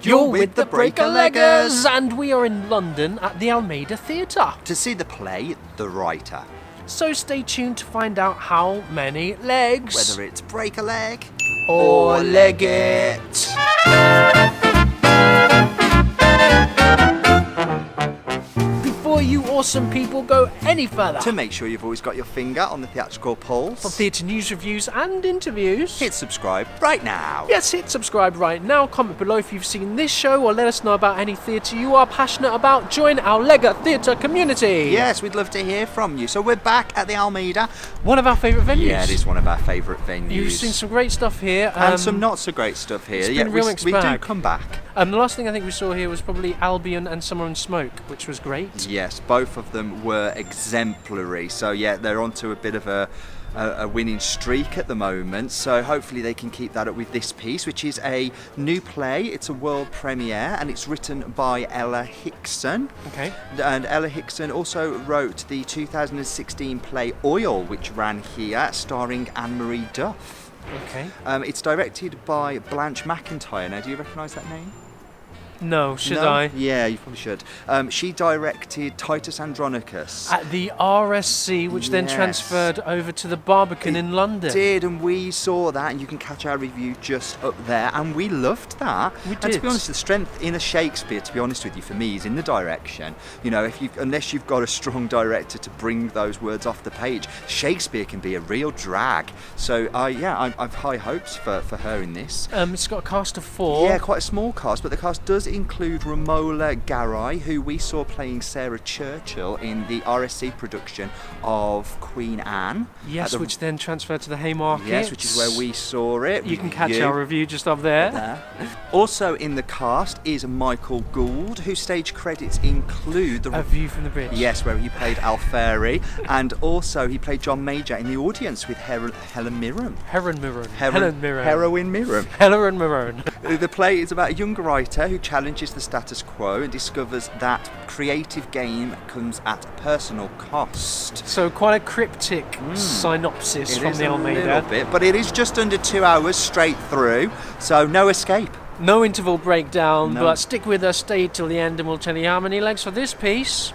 You're with the Breaker-Leggers, and we are in London at the Almeida Theatre to see the play The Writer. So stay tuned to find out how many legs, whether it's break a leg or leg it. Before you awesome people go any further, to make sure you've always got your finger on the theatrical pulse for theatre news, reviews and interviews, hit subscribe right now. Yes, hit subscribe right now. Comment below if you've seen this show or let us know about any theatre you are passionate about. Join our Lega Theatre community. Yes, we'd love to hear from you. So we're back at the Almeida. One of our favourite venues. Yeah, it is one of our favourite venues. You've seen some great stuff here. And some not so great stuff here. It's been a real mixed we bag. do come back. The last thing I think we saw here was probably Albion and Summer and Smoke, which was great. Yes, both of them were exemplary. So yeah, they're onto a bit of a winning streak at the moment, so hopefully they can keep that up with this piece, which is a new play. It's a world premiere and it's written by Ella Hickson. Okay. And Ella Hickson also wrote the 2016 play Oil, which ran here, starring Anne-Marie Duff. Okay. It's directed by Blanche McIntyre. Now, do you recognise that name? No, should No? I? Yeah, you probably should. She directed Titus Andronicus. At the RSC, which then Yes. transferred over to the Barbican in London. Did, and we saw that, and you can catch our review just up there, and we loved that. We And to did. be honest, the strength in a Shakespeare, to be honest with you, for me, is in the direction. You know, unless you've got a strong director to bring those words off the page, Shakespeare can be a real drag. So, I've high hopes for her in this. It's got a cast of 4. Yeah, quite a small cast, but the cast does include Romola Garai, who we saw playing Sarah Churchill in the RSC production of Queen Anne. Yes, which then transferred to the Haymarket. Yes, which is where we saw it. You can catch our review just up there. Also in the cast is Michael Gould, whose stage credits include A View from the Bridge. Yes, where he played Alfieri, and also he played John Major in the audience with Helen Mirren. Helen Mirren. Heroin Mirren. Helen Mirren. The play is about a young writer who challenges the status quo and discovers that creative gain comes at personal cost. So quite a cryptic synopsis from the Almeida. A little bit, but it is just under 2 hours straight through, so no escape. No interval breakdown, No. but stick with us, stay till the end, and we'll tell you how many legs for this piece.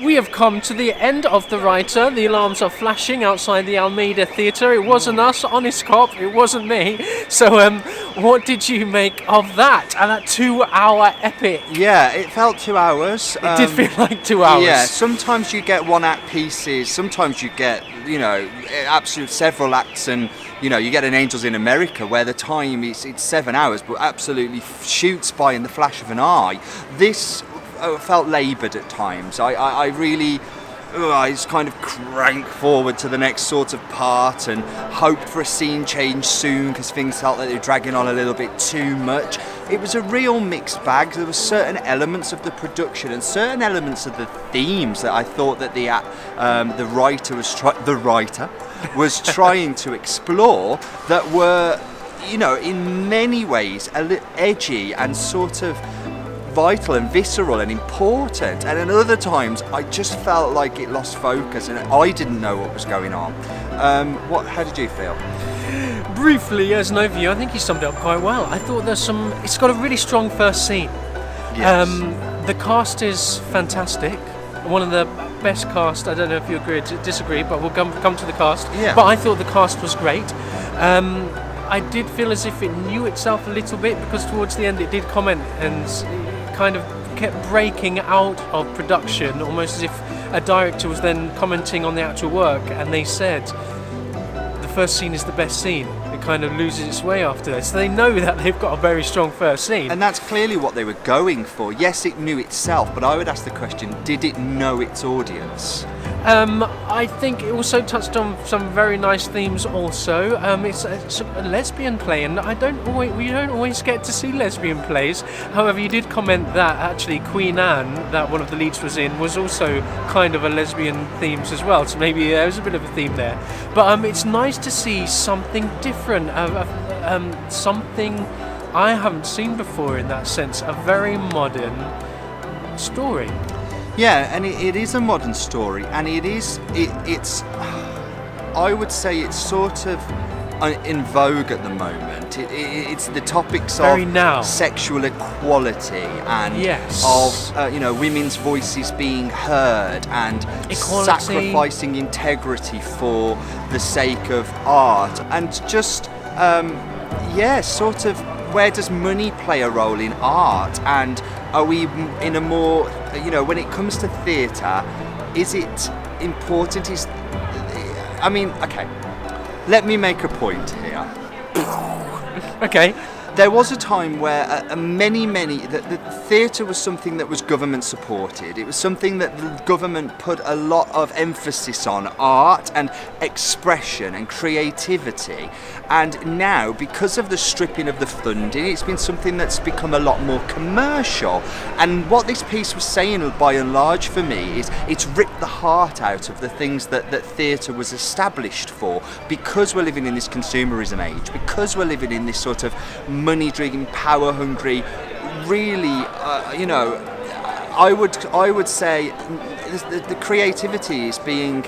We have come to the end of The Writer. The alarms are flashing outside the Almeida Theatre. It wasn't us, honest cop, it wasn't me. So, what did you make of that? And that 2-hour epic? Yeah, it felt 2 hours. It did feel like 2 hours. Yeah, sometimes you get one-act pieces, sometimes you get, absolute several acts, and, you get an Angels in America where the time it's 7 hours, but absolutely shoots by in the flash of an eye. This felt laboured at times. I really I just kind of cranked forward to the next sort of part and hoped for a scene change soon because things felt like they were dragging on a little bit too much. It was a real mixed bag. There were certain elements of the production and certain elements of the themes that I thought that the writer was trying to explore that were, in many ways edgy and sort of vital and visceral and important, and at other times I just felt like it lost focus and I didn't know what was going on. How did you feel? Briefly, as an overview, I think he summed it up quite well. I thought it's got a really strong first scene. Yes. The cast is fantastic. One of the best cast. I don't know if you agree or disagree, but we'll come to the cast. Yeah. But I thought the cast was great. I did feel as if it knew itself a little bit because towards the end it did comment and kind of kept breaking out of production, almost as if a director was then commenting on the actual work, and they said the first scene is the best scene. It kind of loses its way after that. So they know that they've got a very strong first scene. And that's clearly what they were going for. Yes, it knew itself, but I would ask the question, did it know its audience? I think it also touched on some very nice themes also. It's a lesbian play, and we don't always get to see lesbian plays. However, you did comment that actually Queen Anne, that one of the leads was in, was also kind of a lesbian themes as well. So maybe there was a bit of a theme there. But it's nice to see something different, something I haven't seen before in that sense, a very modern story. Yeah, and it is a modern story, and it's I would say it's sort of in vogue at the moment. It's the topics Very of now. sexual equality and Yes. of women's voices being heard and Equality. sacrificing integrity for the sake of art, and just sort of, where does money play a role in art, and are we in a more, when it comes to theatre, is it important? Okay, let me make a point here. Okay. There was a time where the theatre was something that was government supported. It was something that the government put a lot of emphasis on, art and expression and creativity. And now, because of the stripping of the funding, it's been something that's become a lot more commercial. And what this piece was saying, by and large, for me, is it's ripped the heart out of the things that theatre was established for, because we're living in this consumerism age, because we're living in this sort of money-driven, power-hungry, really, I would say the creativity is being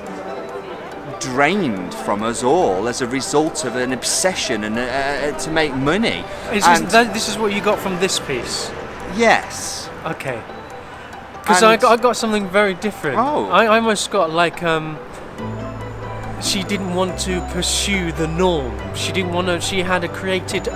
drained from us all as a result of an obsession and to make money. This is what you got from this piece? Yes. Okay. Because I got something very different. Oh. I almost got like she didn't want to pursue the norm. She didn't want to. She had a creative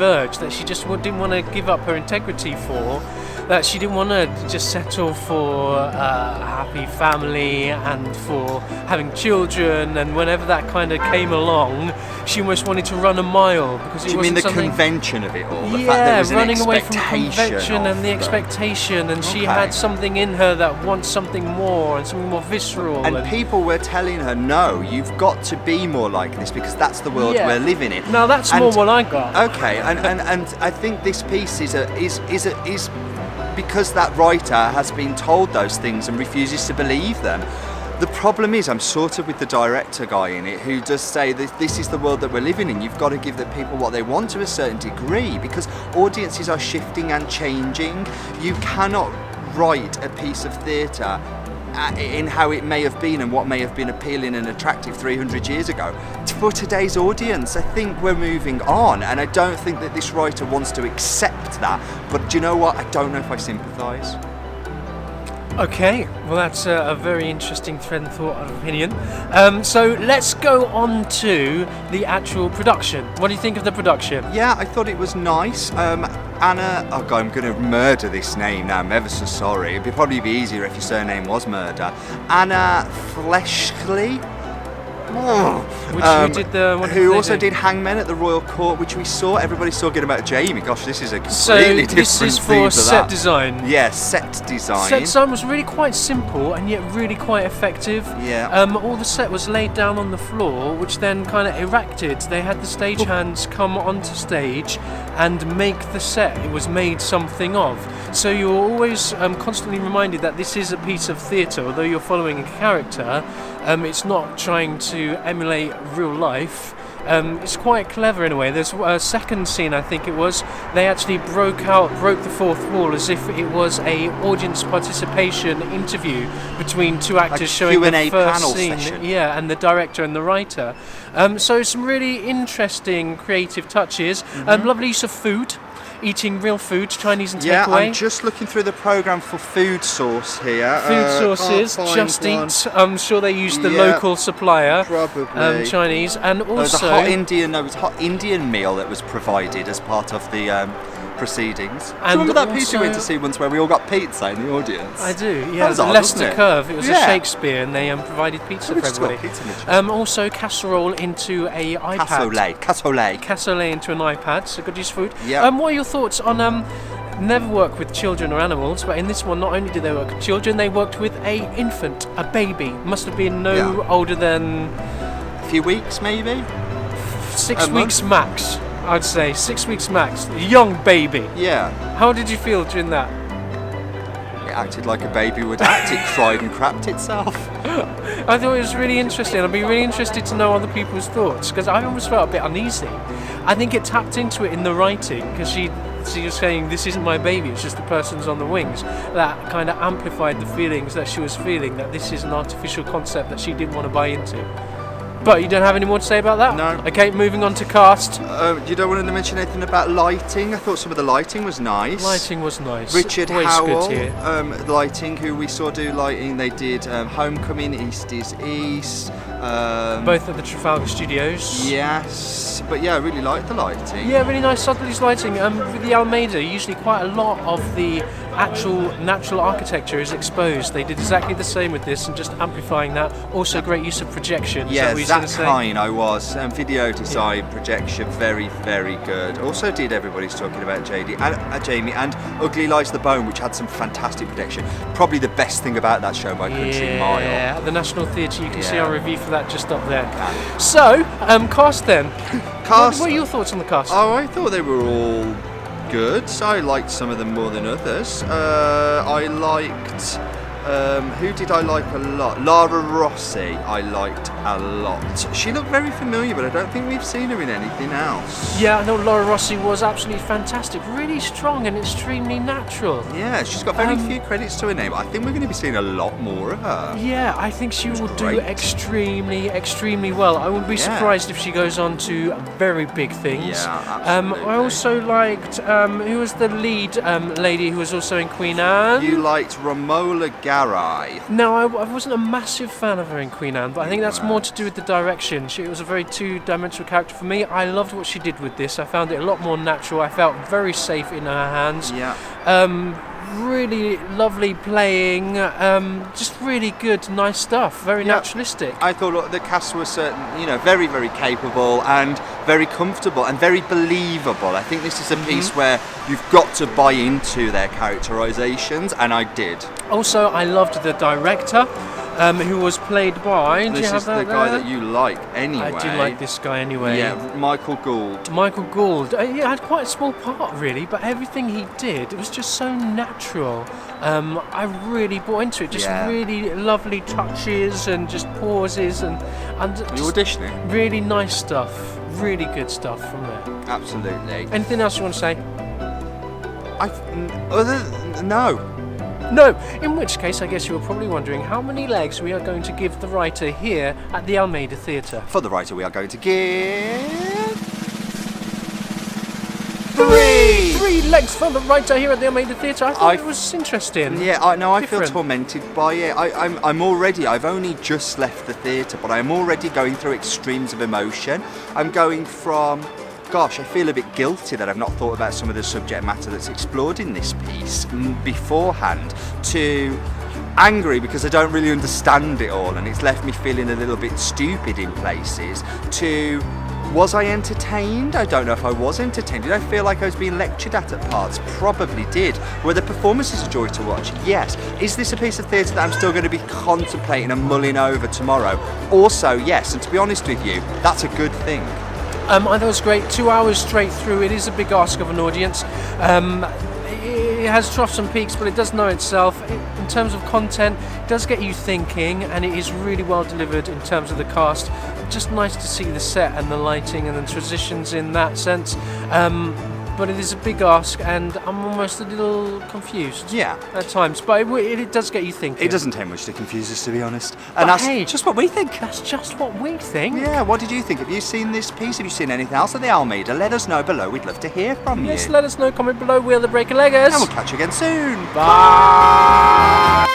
urge that she just didn't want to give up her integrity for. That she didn't want to just settle for a happy family and for having children. And whenever that kind of came along, she almost wanted to run a mile because Do you mean the convention of it all? The fact that there was an running away from expectation convention and the expectation, and she had something in her that wants something more and something more visceral. And people were telling her, no, you've got to be more like this because that's the world we're living in. Now that's more what I got. Okay, and I think this piece is because that writer has been told those things and refuses to believe them. The problem is, I'm sort of with the director guy in it, who does say that this is the world that we're living in. You've got to give the people what they want to a certain degree, because audiences are shifting and changing. You cannot write a piece of theatre in how it may have been and what may have been appealing and attractive 300 years ago. For today's audience, I think we're moving on, and I don't think that this writer wants to accept that. But do you know what? I don't know if I sympathise. Okay, well that's a very interesting thread of thought and opinion. So let's go on to the actual production. What do you think of the production? Yeah, I thought it was nice. Anna, oh God, I'm going to murder this name now, I'm ever so sorry. It'd probably be easier if your surname was Murder. Anna Fleshly. Who also did Hangmen at the Royal Court, which we saw. Everybody's talking about Jamie. Gosh, this is a completely different this is for set design. Yeah, set design. Set design was really quite simple and yet really quite effective. Yeah. All the set was laid down on the floor, which then kind of erected. They had the stagehands come onto stage and make the set. It was made something of. So you're always constantly reminded that this is a piece of theatre, although you're following a character. It's not trying to emulate real life. It's quite clever in a way. There's a second scene, I think it was, they actually broke the fourth wall as if it was a audience participation interview between two actors, like showing Q&A the first panel scene. Session. Yeah, and the director and the writer. So some really interesting creative touches. Lovely use of food. Eating real food, Chinese and takeaway. Yeah, I'm just looking through the programme for food source here. Food sources, Just Eat. I'm sure they used the local supplier. Probably. Chinese, and also... It was a hot Indian meal that was provided as part of the proceedings. Do you remember that piece we went to see once where we all got pizza in the audience? I do, yeah. That was odd, Leicester wasn't it? Curve. It was a Shakespeare, and they provided pizza for everybody. Pizza also, casserole into a iPad. Cassoulet into an iPad, so good use of food. Yeah. What are your thoughts on... never work with children or animals, but in this one, not only did they work with children, they worked with a infant, a baby. Must have been older than... A few weeks, maybe? 6 weeks max. I'd say 6 weeks max. A young baby. Yeah. How did you feel during that? It acted like a baby would act. It cried and crapped itself. I thought it was really interesting. I'd be really interested to know other people's thoughts, because I almost felt a bit uneasy. I think it tapped into it in the writing, because she was saying, this isn't my baby, it's just the person's on the wings. That kind of amplified the feelings that she was feeling, that this is an artificial concept that she didn't want to buy into. But you don't have any more to say about that? No. Okay, moving on to cast. You don't want to mention anything about lighting? I thought some of the lighting was nice. Lighting was nice. Richard Always Howell, good here. lighting, who we saw do lighting. They did Homecoming, East is East. Both at the Trafalgar Studios. Yes, but yeah, I really liked the lighting. Yeah, really nice subtlety lighting. With the Almeida, usually quite a lot of the actual natural architecture is exposed. They did exactly the same with this and just amplifying that. Also great use of projection. Is that Yeah, what you're Zach gonna say? Hine, I was. Video design, projection, very, very good. Also did Everybody's Talking About Jamie and Ugly Lies the Bone, which had some fantastic projection. Probably the best thing about that show by Country Mile. Yeah, at the National Theatre, you can see our review for that just up there. So, cast then. Cast. What are your thoughts on the cast? Oh, I thought they were all good. I liked some of them more than others. I liked. Who did I like a lot? Lara Rossi, I liked a lot. She looked very familiar, but I don't think we've seen her in anything else. Yeah, no, Laura Rossi was absolutely fantastic. Really strong and extremely natural. Yeah, she's got very few credits to her name. I think we're going to be seeing a lot more of her. Yeah, I think she will do great. extremely, extremely well. I wouldn't be surprised if she goes on to very big things. Yeah, absolutely. I also liked, who was the lead lady who was also in Queen Anne? You liked Romola Garai. No, I wasn't a massive fan of her in Queen Anne, but I think that's more to do with the direction. It was a very two-dimensional character for me. I loved what she did with this. I found it a lot more natural. I felt very safe in her hands. Yeah. Really lovely playing. Just really good, nice stuff. Very naturalistic. I thought the cast was very, very capable and very comfortable and very believable. I think this is a piece where you've got to buy into their characterizations, and I did. Also, I loved the director, who was played by. This is the guy that you like anyway. I do like this guy anyway. Yeah, Michael Gould. Michael Gould. He had quite a small part really, but everything he did, it was just so natural. I really bought into it. Just really lovely touches and just pauses and You auditioning? really nice stuff. Really good stuff from there. Absolutely. Anything else you want to say? No. No, in which case I guess you were probably wondering how many legs we are going to give the writer here at the Almeida Theatre. For the writer, we are going to give 3. 3 legs for the writer here at the Almeida Theatre. I thought it was interesting. Yeah, I feel Different. tormented by it. I've only just left the theatre, but I'm already going through extremes of emotion. I'm going from, gosh, I feel a bit guilty that I've not thought about some of the subject matter that's explored in this piece beforehand, to angry because I don't really understand it all and it's left me feeling a little bit stupid in places, to was I entertained? I don't know if I was entertained. Did I feel like I was being lectured at parts? Probably did. Were the performances a joy to watch? Yes. Is this a piece of theatre that I'm still going to be contemplating and mulling over tomorrow? Also, yes. And to be honest with you, that's a good thing. I thought it was great. 2 hours straight through. It is a big ask of an audience. It has troughs and peaks, but it does know itself. In terms of content, it does get you thinking, and it is really well delivered in terms of the cast. Just nice to see the set and the lighting and the transitions in that sense. But it is a big ask, and I'm almost a little confused at times. But it does get you thinking. It doesn't take much to confuse us, to be honest. And that's just what we think. That's just what we think. Yeah, what did you think? Have you seen this piece? Have you seen anything else at the Almeida? Let us know below. We'd love to hear from you. Yes, let us know. Comment below. We're the Breaker Leggers. And we'll catch you again soon. Bye.